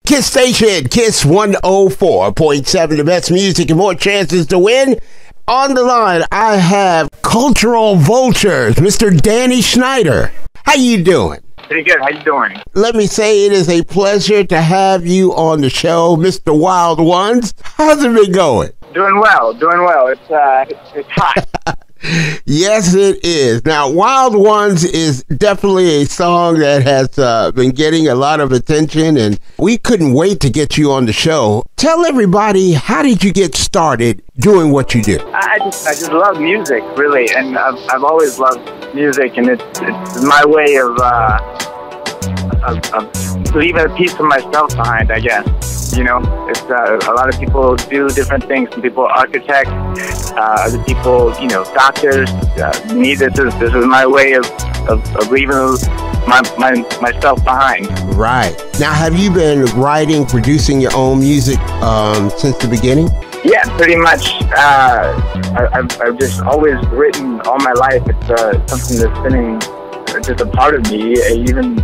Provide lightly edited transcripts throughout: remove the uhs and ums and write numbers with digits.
Kiss Station, Kiss 104.7, the best music and more chances to win. On the line, I have Cultural Vultures, Mr. Danny Schneider. How you doing? Pretty good. How you doing? Let me say it is a pleasure to have you on the show, Mr. Wild Ones. How's it been going? Doing well. It's hot. Yes, it is. Now, Wild Ones is definitely a song that has been getting a lot of attention, and we couldn't wait to get you on the show. Tell everybody, how did you get started doing what you do? I just love music, really, and I've always loved music, and it's my way of leaving a piece of myself behind, I guess. You know, it's a lot of people do different things. Some people are architects, other people, doctors. Me, this is my way of leaving myself behind. Right. Now, have you been writing, producing your own music since the beginning? Yeah, pretty much. I've just always written all my life. It's something that's been just a part of me. Even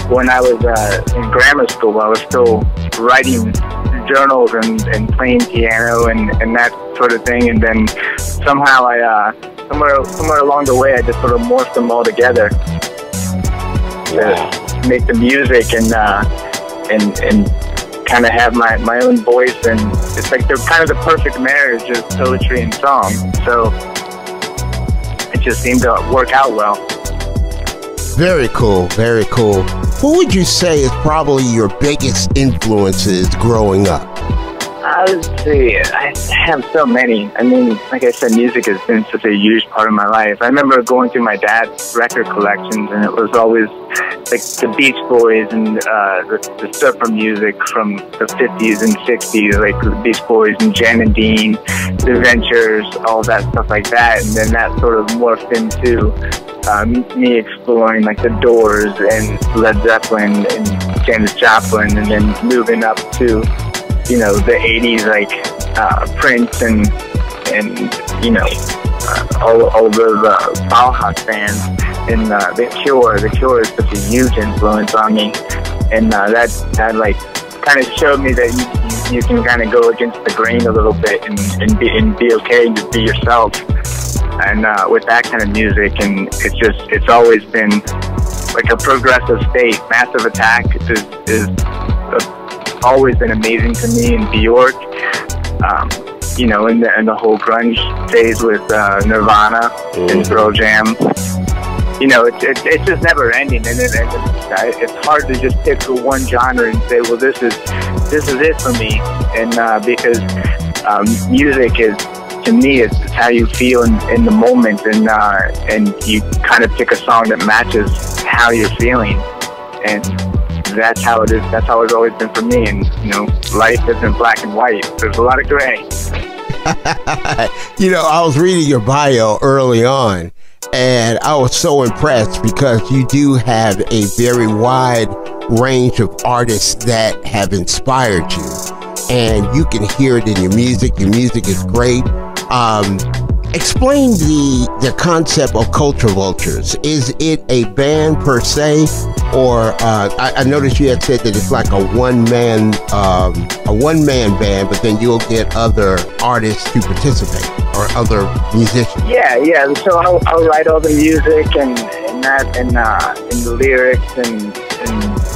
when I was in grammar school, I was still writing journals and playing piano and that sort of thing. And then somehow somewhere along the way, I just sort of morphed them all together to make the music and kind of have my own voice. And it's like they're kind of the perfect marriage of poetry and song. So it just seemed to work out well. Very cool, very cool. Who would you say is probably your biggest influences growing up? Let's see, I have so many. I mean, like I said, music has been such a huge part of my life. I remember going through my dad's record collections, and it was always like the Beach Boys and the surfer music from the 50s and 60s, like the Beach Boys and Jan and Dean, the Ventures, all that stuff like that. And then that sort of morphed into me exploring like the Doors and Led Zeppelin and Janis Joplin, and then moving up to the 80s, like Prince and all those Bauhaus bands and The Cure. The Cure is such a huge influence on me, and that like kind of showed me that you can kind of go against the grain a little bit and be okay and just be yourself. And with that kind of music, and it's always been like a progressive state. Massive Attack is always been amazing to me, in Bjork, in the whole grunge phase with Nirvana and Pearl Jam. It's just never ending, and it's hard to just pick one genre and say, well, this is it for me. And because music is, to me, it's how you feel in the moment, and you kind of pick a song that matches how you're feeling, and that's how it is. That's how it's always been for me. And life isn't black and white. There's a lot of gray. I was reading your bio early on, and I was so impressed because you do have a very wide range of artists that have inspired you, and you can hear it in your music. Your music is great. Explain the concept of Cultural Vultures. Is it a band per se, or I noticed you had said that it's like a one-man band, but then you'll get other artists to participate or other musicians? Yeah. So I'll write all the music and the lyrics, and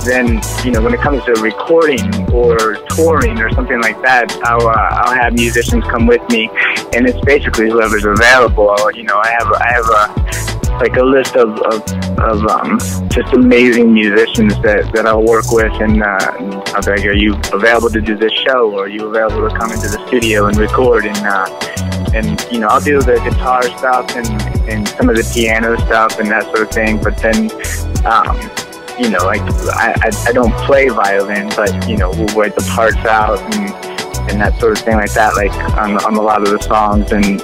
then when it comes to recording or touring or something like that, I'll have musicians come with me, and it's basically whoever's available. I have a list of just amazing musicians that I'll work with, and I'll be like, are you available to do this show, or are you available to come into the studio and record? And I'll do the guitar stuff and some of the piano stuff and that sort of thing. But then I don't play violin, but we'll write the parts out and that sort of thing like that, like on a lot of the songs, and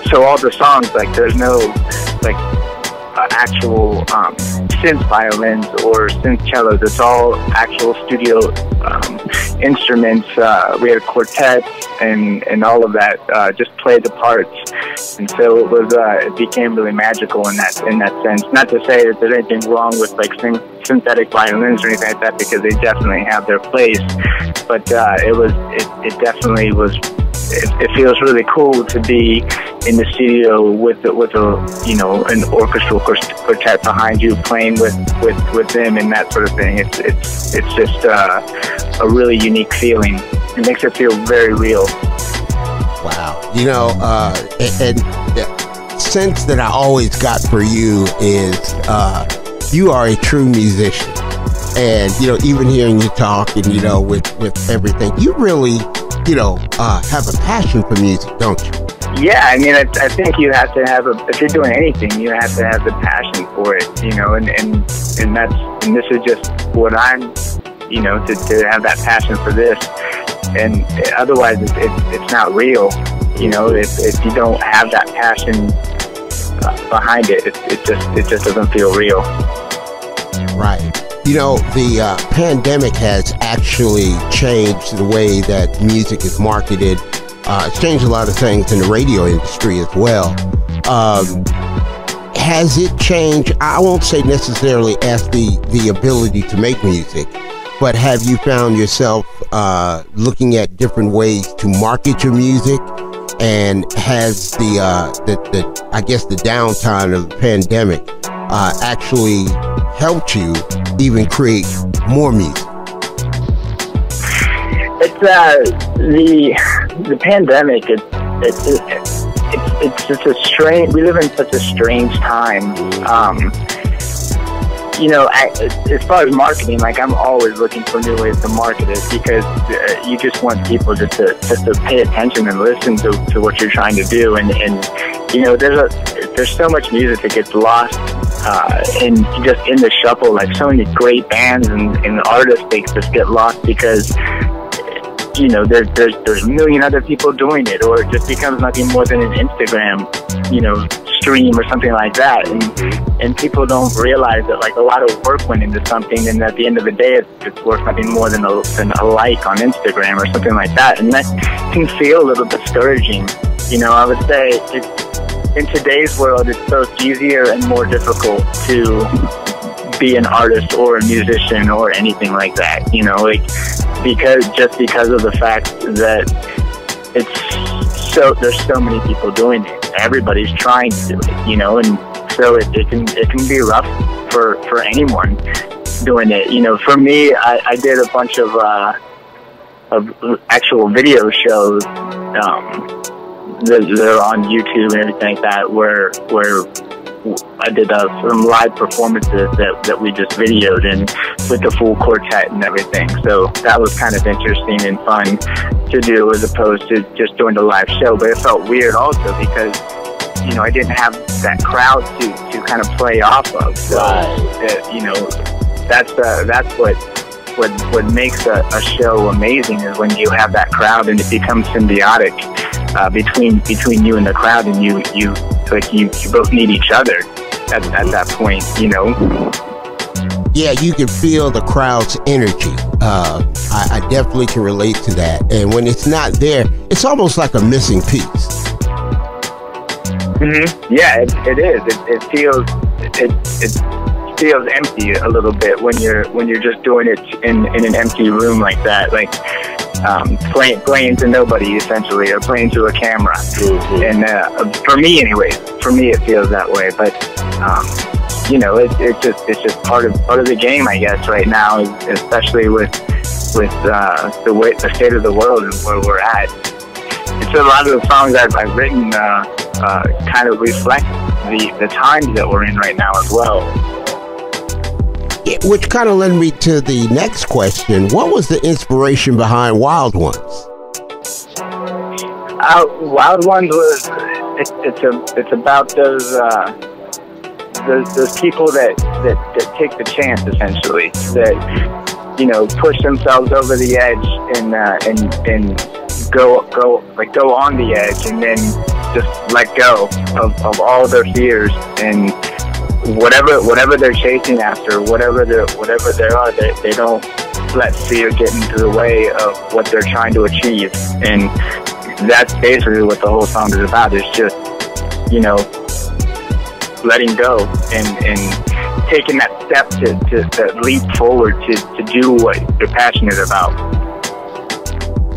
so all the songs, like there's no like actual synth violins or synth cellos. It's all actual studio instruments. We had a quartet and all of that. Just played the parts, and so it became really magical in that sense. Not to say that there's anything wrong with like synthetic violins or anything like that, because they definitely have their place. But it definitely was. It feels really cool to be in the studio with an orchestral quartet behind you, playing with them and that sort of thing. It's just a really unique feeling. It makes it feel very real. Wow. And the sense that I always got for you is you are a true musician. And, even hearing you talk and, with everything, you really, have a passion for music, don't you? Yeah, I mean, I think you have to have if you're doing anything, you have to have the passion for it, and this is just what I'm, to have that passion for this. And otherwise it's not real. If you don't have that passion behind it, it just doesn't feel real. Right. The pandemic has actually changed the way that music is marketed. It's changed a lot of things in the radio industry as well. Has it changed? I won't say necessarily as the ability to make music, but have you found yourself looking at different ways to market your music? And has the downtime of the pandemic actually helped you even create more music? It's the pandemic. It's just a strange. We live in such a strange time. As far as marketing, like, I'm always looking for new ways to market it, because you just want people just to pay attention and listen to what you're trying to do. And there's so much music that gets lost in the shuffle. Like, so many great bands and artists, they just get lost because there's a million other people doing it, or it just becomes nothing more than an Instagram stream or something like that, and people don't realize that, like, a lot of work went into something, and at the end of the day it's worth nothing more than a like on Instagram or something like that. And that can feel a little discouraging. I would say in today's world it's both easier and more difficult to be an artist or a musician or anything like that, because of the fact that there's so many people doing it. Everybody's trying to do it, and so it can be rough for anyone doing it. For me, I did a bunch of actual video shows that are on YouTube and everything like that, where I did some live performances that we just videoed, and with the full quartet and everything. So that was kind of interesting and fun to do, as opposed to just doing the live show. But it felt weird also because, I didn't have that crowd to kind of play off of. So, that's what makes a show amazing, is when you have that crowd and it becomes symbiotic between you and the crowd, and you both need each other at that point, Yeah, you can feel the crowd's energy. I definitely can relate to that. And when it's not there, it's almost like a missing piece. Mm-hmm. Yeah, it is. It feels empty a little bit when you're just doing it in an empty room like that. Like, playing to nobody, essentially, or playing to a camera. Mm-hmm. And for me, anyways, it feels that way. But it's just part of the game, I guess, right now, especially with the state of the world and where we're at. It's a lot of the songs I've written kind of reflect the times that we're in right now as well. Yeah, which kind of led me to the next question. What was the inspiration behind Wild Ones? Wild Ones was it's about those people that take the chance, essentially, that push themselves over the edge and go on the edge, and then just let go of all their fears, and whatever they're chasing after, whatever they are, they don't let fear get into the way of what they're trying to achieve. And that's basically what the whole song is about. It's just, you know, letting go and taking that step to leap forward to do what you're passionate about.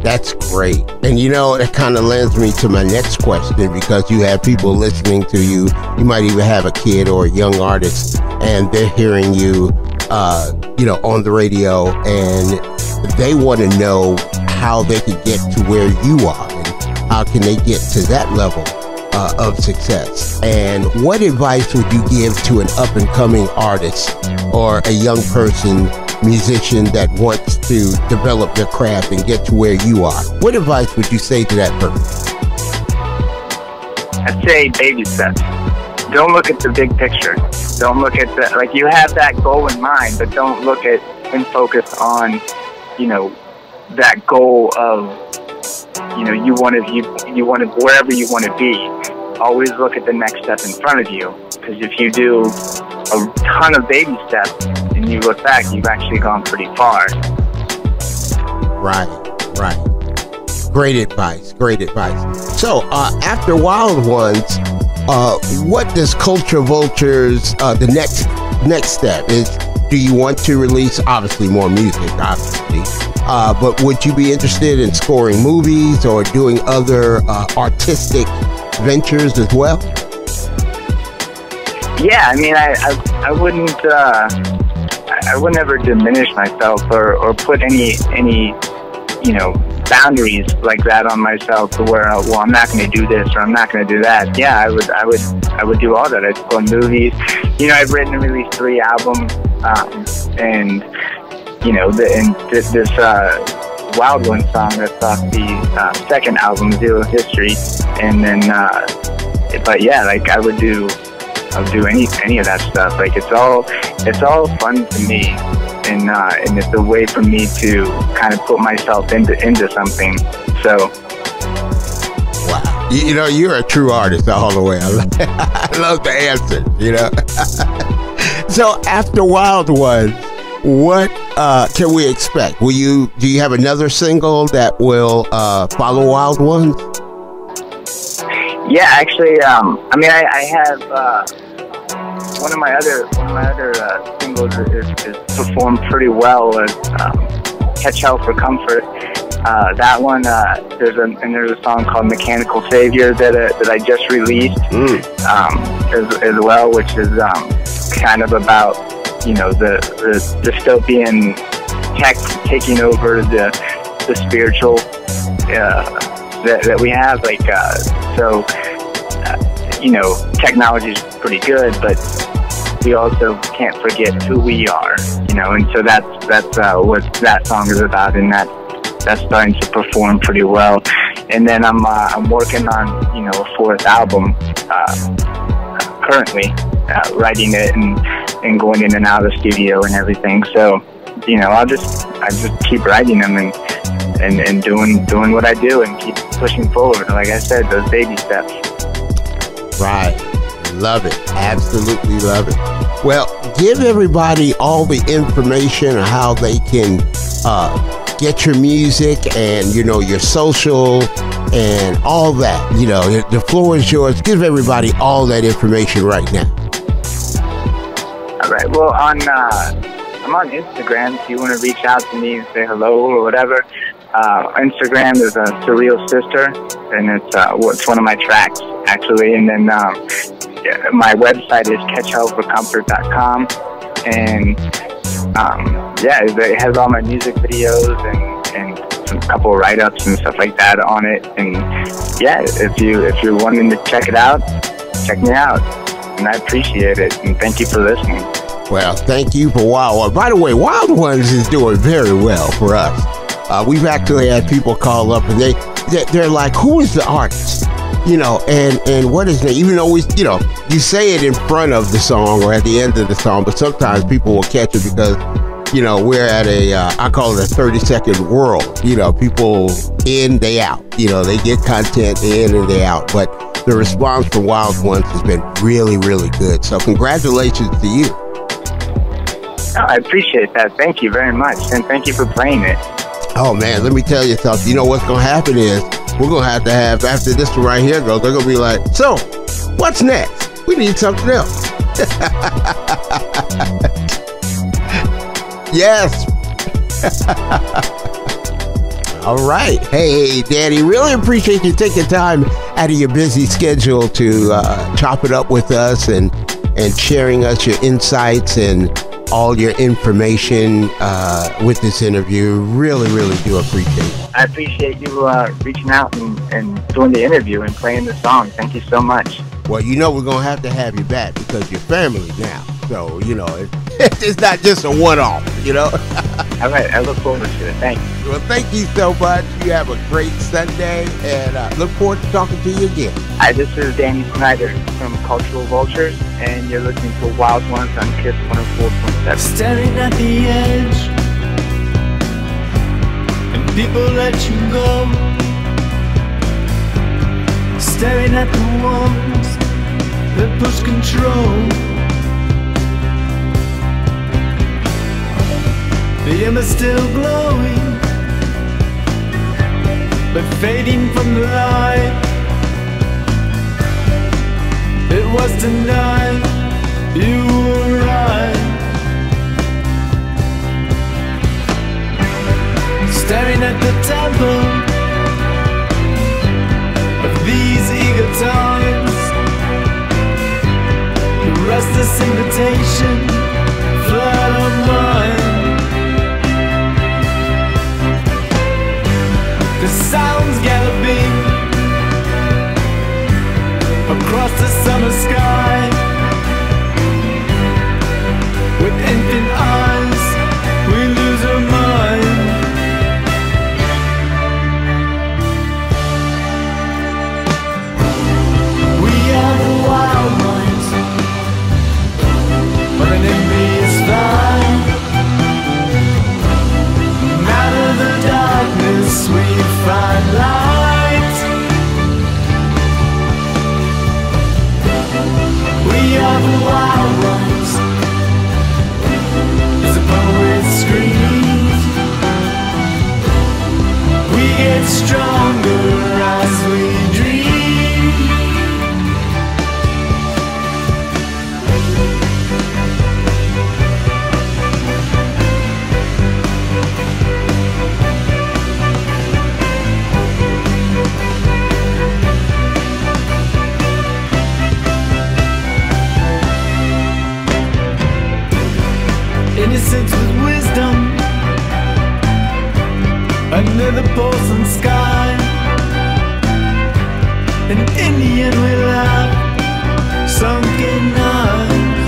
That's great. And you know, it kind of lends me to my next question, because you have people listening to you. You might even have a kid or a young artist, and they're hearing you, you know, on the radio, and they want to know how they can get to where you are, and how can they get to that level of success. And what advice would you give to an up-and-coming artist or a young person, musician that wants to develop their craft and get to where you are? What advice would you say to that person? I'd say baby steps. Don't look at the big picture. Don't look at the, like, you have that goal in mind, but don't look at and focus on, you know, that goal of, you know, you want to wherever you want to be. Always look at the next step in front of you, because if you do a ton of baby steps and you look back, you've actually gone pretty far. Right. Great advice. So after Wild Ones, what does Cultural Vultures, the next step is? Do you want to release, obviously, more music, obviously, but would you be interested in scoring movies or doing other artistic ventures as well? Yeah, I mean, I wouldn't ever diminish myself or put any you know, boundaries like that on myself to where, well, I'm not going to do this or I'm not going to do that. Yeah, I would do all that. I'd go on movies. You know, I've written and released 3 albums, and you know, this Wild One song that's off the second album, Zero History, and then but yeah, like I would do any of that stuff. Like it's all fun to me, and it's a way for me to kind of put myself into something. So wow, you know, you're a true artist all the way. I love the answer, you know. So after Wild Ones, what can we expect? Do you have another single that will follow Wild Ones? Yeah, actually, I mean, I have one of my other singles is performed pretty well as "Catch Hell for Comfort." That one, there's a song called "Mechanical Savior" that I just released as well, which is kind of about, you know, the dystopian tech taking over the spiritual that we have. Like you know, technology is pretty good, but we also can't forget who we are, you know. And so that's what that song is about, and that's starting to perform pretty well. And then I'm working on, you know, a 4th album currently, writing it and going in and out of the studio and everything. So, you know, I just keep writing them and doing what I do and keep pushing forward. Like I said, those baby steps. Right. Love it. Absolutely love it. Well, give everybody all the information on how they can get your music and, you know, your social and all that. You know, the floor is yours. Give everybody all that information right now. All right. Well, I'm on Instagram if you want to reach out to me and say hello or whatever. Instagram is a Surreal Sister, and it's one of my tracks, actually. And then my website is catchhellforcomfort.com, and yeah, it has all my music videos and some couple write-ups and stuff like that on it. And yeah, if you're wanting to check it out, check me out, and I appreciate it. And thank you for listening. Well, thank you for Wild Ones. By the way, Wild Ones is doing very well for us. We've actually had people call up and they're like, who is the artist? You know, and what is it? Even though you know, you say it in front of the song or at the end of the song, but sometimes people will catch it because, you know, we're at I call it a 30-second world. You know, people in, they out. You know, they get content in and they out. But the response from Wild Ones has been really, really good. So congratulations to you. Oh, I appreciate that. Thank you very much. And thank you for playing it. Oh, man, let me tell you something. You know what's going to happen is we're going to have, after this one right here goes, they're going to be like, so, what's next? We need something else. Yes. All right. Hey, Danny, really appreciate you taking time out of your busy schedule to chop it up with us and sharing us your insights and all your information with this interview. Really, really do appreciate it. I appreciate you reaching out and doing the interview and playing the song. Thank you so much. Well, you know we're going to have you back because you're family now. So, you know, it's not just a one-off, you know. All right. I look forward to it. Thanks. Well, thank you so much. You have a great Sunday, and look forward to talking to you again. Hi, this is Danny Snyder from Cultural Vultures, and you're listening to Wild Ones on KISS 104.7. Staring at the edge, and people let you go. Staring at the walls that push control. The embers still glowing, but fading from the light. It was tonight you were right. Staring at the temple of these eager times, the restless invitation flood on mine. The sounds galloping across the summer sky. With infant eyes, we lose our mind. We are the wild ones on an envious flight. Out of the darkness we find light. We are the wild ones, as the poet screams. We get stronger as we dream. Innocence with wisdom under the pulsing sky. And in the end we laugh, sunken eyes.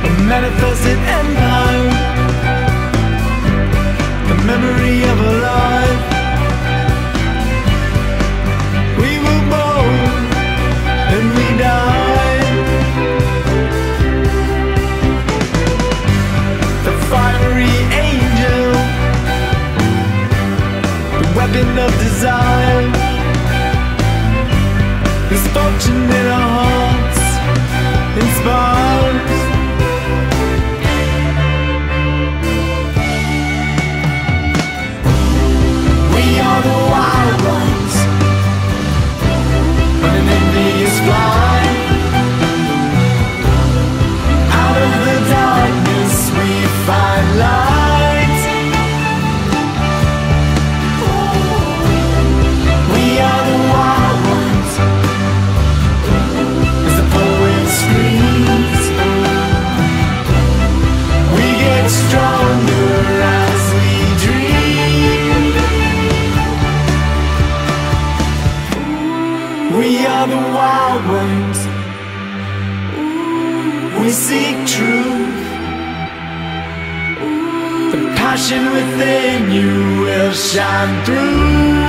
A manifested empire, the memory of a life. We were born and we died. Fiery angel, the weapon of desire, this fortune in our hearts inspires. We are the wild ones on an envious flight. Out of the darkness we find light. We are the wild ones, as the poet screams. We get stronger as we dream. We are the wild ones, we seek truth. The passion within you will shine through.